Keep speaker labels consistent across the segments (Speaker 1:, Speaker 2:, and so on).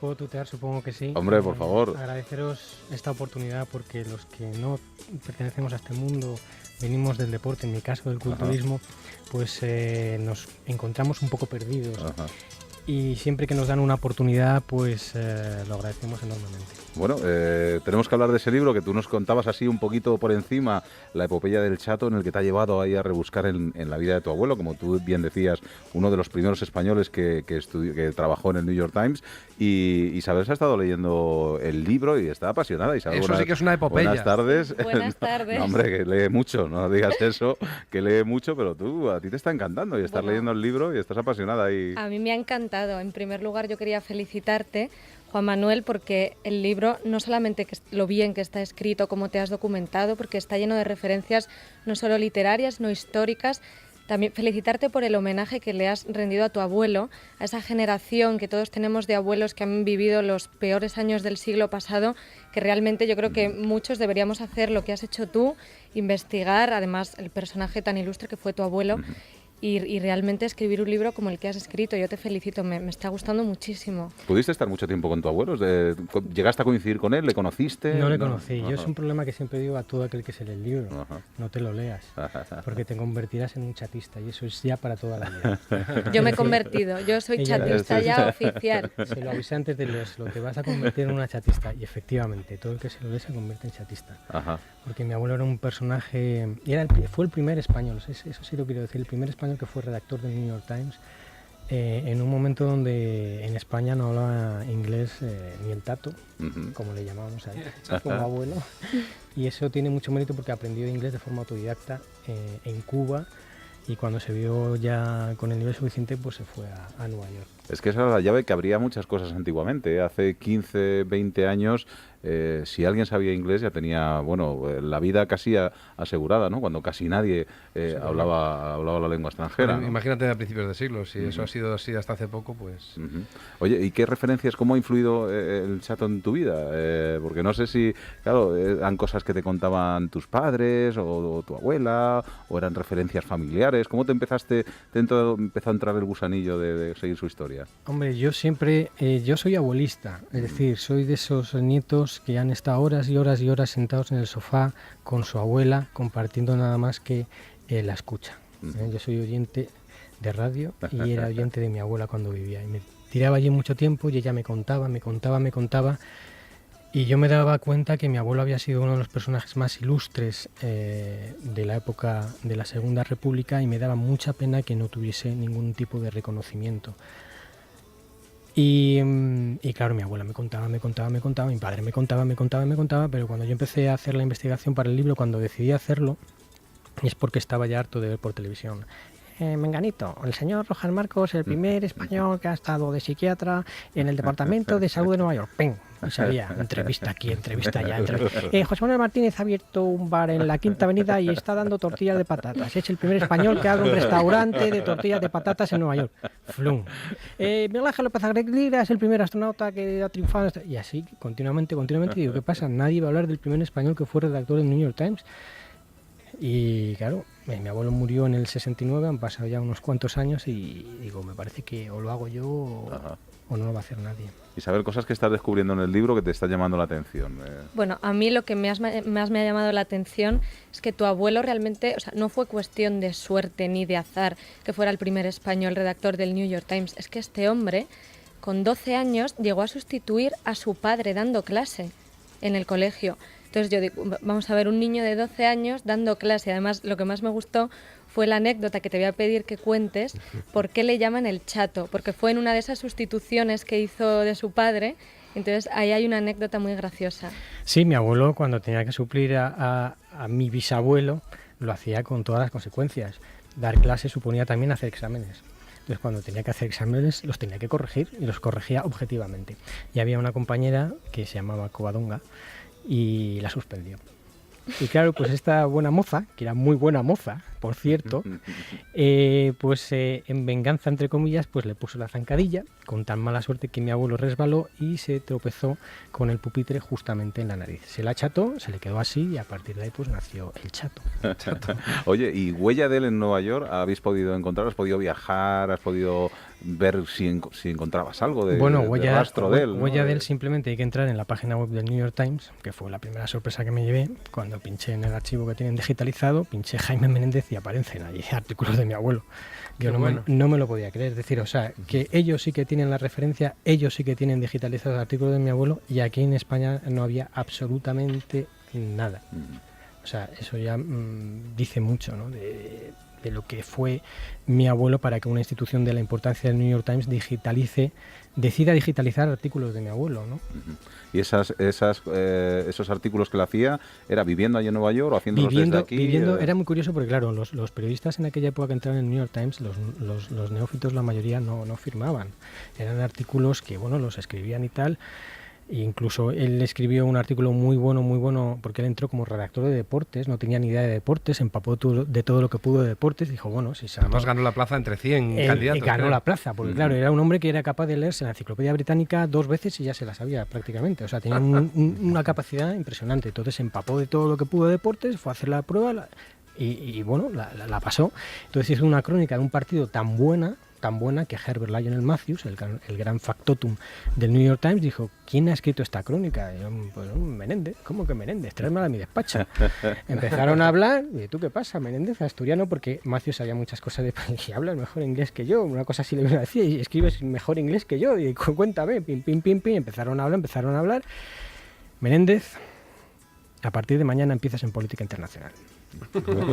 Speaker 1: puedo tutear, supongo que sí.
Speaker 2: Hombre, por favor.
Speaker 1: Agradeceros esta oportunidad porque los que no pertenecemos a este mundo, venimos del deporte, en mi caso del culturismo, pues nos encontramos un poco perdidos.
Speaker 2: Ajá.
Speaker 1: Y siempre que nos dan una oportunidad, pues lo agradecemos enormemente.
Speaker 2: Bueno, tenemos que hablar de ese libro que tú nos contabas así un poquito por encima, la epopeya del Chato, en el que te ha llevado ahí a rebuscar en la vida de tu abuelo, como tú bien decías, uno de los primeros españoles que trabajó en el New York Times. Y Isabel se ha estado leyendo el libro y está apasionada. Isabel,
Speaker 3: Eso sí que es una epopeya.
Speaker 2: Buenas tardes.
Speaker 4: Buenas tardes.
Speaker 2: No, hombre, que lee mucho, no digas eso, que lee mucho, pero a ti te está encantando y estás leyendo el libro y estás apasionada.
Speaker 4: A mí me ha encantado. En primer lugar, yo quería felicitarte, Juan Manuel, porque el libro no solamente que lo bien que está escrito, cómo te has documentado, porque está lleno de referencias no solo literarias, sino históricas. También felicitarte por el homenaje que le has rendido a tu abuelo, a esa generación que todos tenemos de abuelos que han vivido los peores años del siglo pasado, que realmente yo creo que muchos deberíamos hacer lo que has hecho tú, investigar, además, el personaje tan ilustre que fue tu abuelo. Y realmente escribir un libro como el que has escrito. Yo te felicito, me está gustando muchísimo.
Speaker 2: ¿Pudiste estar mucho tiempo con tu abuelo? ¿Llegaste a coincidir con él? ¿Le conociste?
Speaker 1: No le conocí. Yo es un problema que siempre digo a todo aquel que se lee el libro. No te lo leas, porque te convertirás en un chatista y eso es ya para toda la vida.
Speaker 4: Yo me he convertido, yo soy chatista ya oficial.
Speaker 1: Se lo avisé antes de leerlo, te vas a convertir en una chatista. Y efectivamente, todo el que se lo lee se convierte en chatista. Porque mi abuelo era un personaje, fue el primer español, eso sí lo quiero decir, el primer español que fue redactor del New York Times, en un momento donde en España no hablaba inglés ni el tato, como le llamábamos a él, como abuelo, y eso tiene mucho mérito porque aprendió inglés de forma autodidacta en Cuba, y cuando se vio ya con el nivel suficiente, pues se fue a Nueva York.
Speaker 2: Es que esa era la llave, que abría muchas cosas antiguamente. Hace 15, 20 años, si alguien sabía inglés ya tenía, la vida casi asegurada, ¿no? Cuando casi nadie hablaba la lengua extranjera, ¿no?
Speaker 3: Imagínate a principios de siglo, si eso ha sido así hasta hace poco, pues...
Speaker 2: Oye, ¿y qué referencias, cómo ha influido el Chato en tu vida? Porque no sé si, claro, eran cosas que te contaban tus padres o tu abuela, o eran referencias familiares. ¿Cómo te empezó a entrar el gusanillo de seguir su historia?
Speaker 1: Hombre, yo siempre, yo soy abuelista, es decir, soy de esos nietos que han estado horas y horas y horas sentados en el sofá con su abuela, compartiendo nada más que la escucha. Yo soy oyente de radio y era oyente de mi abuela cuando vivía. Y me tiraba allí mucho tiempo y ella me contaba, y yo me daba cuenta que mi abuelo había sido uno de los personajes más ilustres de la época de la Segunda República, y me daba mucha pena que no tuviese ningún tipo de reconocimiento. Y claro, mi abuela me contaba, mi padre me contaba, pero cuando yo empecé a hacer la investigación para el libro, cuando decidí hacerlo, es porque estaba ya harto de ver por televisión. Menganito, el señor Rojas Marcos, el primer español que ha estado de psiquiatra en el Departamento de Salud de Nueva York. ¡Ping! Y salía, entrevista aquí, entrevista allá. José Manuel Martínez ha abierto un bar en la Quinta Avenida y está dando tortillas de patatas. Es el primer español que abre un restaurante de tortillas de patatas en Nueva York. ¡Flum! Miguel Ángel López Aguilera es el primer astronauta que ha triunfado. Y así, continuamente. Digo, ¿qué pasa? Nadie va a hablar del primer español que fue redactor del New York Times. Y claro, mi abuelo murió en el 69, han pasado ya unos cuantos años y digo, me parece que o lo hago yo o no lo va a hacer nadie.
Speaker 2: Isabel, cosas que estás descubriendo en el libro que te están llamando la atención.
Speaker 4: Bueno, a mí lo que más me ha llamado la atención es que tu abuelo realmente, no fue cuestión de suerte ni de azar que fuera el primer español redactor del New York Times. Es que este hombre, con 12 años, llegó a sustituir a su padre dando clase en el colegio. Entonces yo digo, vamos a ver, un niño de 12 años dando clase. Además, lo que más me gustó fue la anécdota que te voy a pedir que cuentes, por qué le llaman el Chato, porque fue en una de esas sustituciones que hizo de su padre. Entonces ahí hay una anécdota muy graciosa.
Speaker 1: Sí, mi abuelo, cuando tenía que suplir a mi bisabuelo, lo hacía con todas las consecuencias. Dar clases suponía también hacer exámenes. Entonces, cuando tenía que hacer exámenes, los tenía que corregir y los corregía objetivamente. Y había una compañera que se llamaba Covadonga y la suspendió. Y claro, pues esta buena moza, que era muy buena moza, por cierto, en venganza, entre comillas, pues le puso la zancadilla, con tan mala suerte que mi abuelo resbaló y se tropezó con el pupitre justamente en la nariz. Se la acható, se le quedó así y a partir de ahí pues nació el Chato.
Speaker 2: Oye, ¿y huella de él en Nueva York habéis podido encontrar? ¿Has podido viajar? ¿Has podido ver si encontrabas algo de
Speaker 1: huella,
Speaker 2: rastro de él.
Speaker 1: Huella de él simplemente hay que entrar en la página web del New York Times, que fue la primera sorpresa que me llevé. Cuando pinché en el archivo que tienen digitalizado, pinché Jaime Menéndez y aparecen allí artículos de mi abuelo. Yo no me lo podía creer. Es decir, o sea, que ellos sí que tienen la referencia, ellos sí que tienen digitalizados artículos de mi abuelo, y aquí en España no había absolutamente nada. O sea, eso ya dice mucho, ¿no? de lo que fue mi abuelo para que una institución de la importancia del New York Times decida digitalizar artículos de mi abuelo, ¿no?
Speaker 2: ¿Y esos artículos que le hacía era viviendo allí en Nueva York o haciéndolos desde aquí?
Speaker 1: Era muy curioso porque, claro, los periodistas en aquella época que entraron en el New York Times, los neófitos, la mayoría no firmaban. Eran artículos que, bueno, los escribían y tal. E incluso él escribió un artículo muy bueno, porque él entró como redactor de deportes, no tenía ni idea de deportes, empapó de todo lo que pudo de deportes, dijo, bueno, si
Speaker 3: además ganó la plaza entre 100 candidatos.
Speaker 1: Ganó la plaza, porque claro, era un hombre que era capaz de leerse la Enciclopedia Británica 2 veces y ya se la sabía prácticamente, o sea, tenía una capacidad impresionante. Entonces empapó de todo lo que pudo de deportes, fue a hacer la prueba y bueno, la pasó. Entonces hizo una crónica de un partido tan buena que Herbert Lionel Matthews, el gran factotum del New York Times, dijo, ¿quién ha escrito esta crónica? Y yo, pues Menéndez. ¿Cómo que Menéndez? Tráemela a mi despacho. Empezaron a hablar, y ¿tú qué pasa, Menéndez, asturiano? Porque Matthews sabía muchas cosas y hablas mejor inglés que yo, una cosa así le decía, y escribes mejor inglés que yo, y cuéntame, pim, empezaron a hablar. Menéndez, a partir de mañana empiezas en política internacional.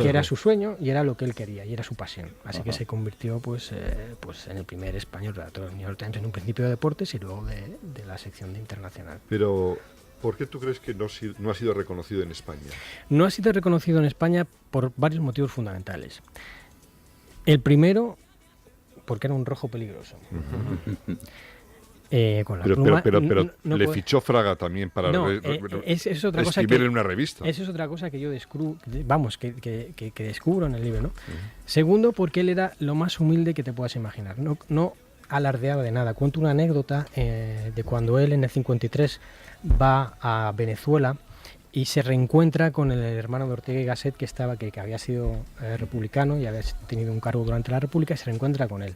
Speaker 1: Que era su sueño y era lo que él quería y era su pasión. Así que se convirtió pues en el primer español redactor del New York Times, en un principio de deportes y luego de la sección de internacional.
Speaker 5: Pero, ¿por qué tú crees que no ha sido reconocido en España? No
Speaker 1: ha sido reconocido en España por varios motivos fundamentales. El primero, porque era un rojo peligroso. Con la
Speaker 5: pero le fichó Fraga también para
Speaker 1: es otra cosa
Speaker 5: escribir en una revista.
Speaker 1: Eso es otra cosa que yo descubro, que descubro en el libro, ¿no? Segundo, porque él era lo más humilde que te puedas imaginar. No alardeaba de nada. Cuento una anécdota de cuando él en el 53 va a Venezuela y se reencuentra con el hermano de Ortega y Gasset, que había sido republicano y había tenido un cargo durante la República, y se reencuentra con él.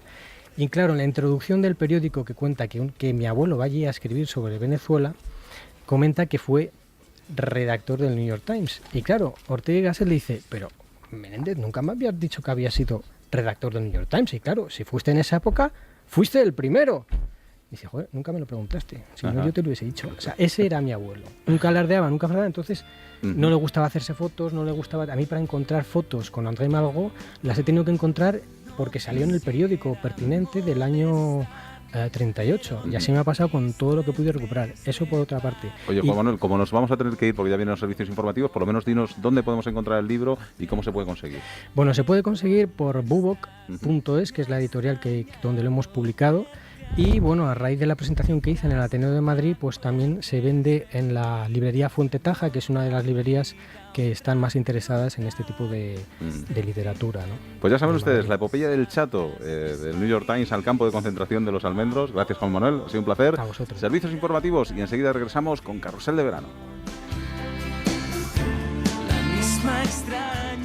Speaker 1: Y claro, en la introducción del periódico que cuenta que mi abuelo va allí a escribir sobre Venezuela, comenta que fue redactor del New York Times. Y claro, Ortega y Gasset le dice, pero Menéndez, nunca me habías dicho que había sido redactor del New York Times. Y claro, si fuiste en esa época, fuiste el primero. Y dice, joder, nunca me lo preguntaste, si no yo te lo hubiese dicho. O sea, ese era mi abuelo. Nunca alardeaba, nunca hablaba, entonces no le gustaba hacerse fotos, no le gustaba... A mí para encontrar fotos con André Malraux las he tenido que encontrar porque salió en el periódico pertinente del año 38, y así me ha pasado con todo lo que pude recuperar. Eso por otra parte.
Speaker 2: Oye, Juan Manuel, como nos vamos a tener que ir porque ya vienen los servicios informativos, por lo menos dinos dónde podemos encontrar el libro y cómo se puede conseguir.
Speaker 1: Bueno, se puede conseguir por bubok.es, que es la editorial donde lo hemos publicado. Y bueno, a raíz de la presentación que hice en el Ateneo de Madrid, pues también se vende en la librería Fuente Taja, que es una de las librerías que están más interesadas en este tipo de literatura, ¿no?
Speaker 2: Pues ya saben ustedes, la epopeya del Chato, del New York Times al campo de concentración de los almendros. Gracias, Juan Manuel, ha sido un placer.
Speaker 1: A vosotros.
Speaker 2: Servicios informativos y enseguida regresamos con Carrusel de Verano.
Speaker 6: La misma extraña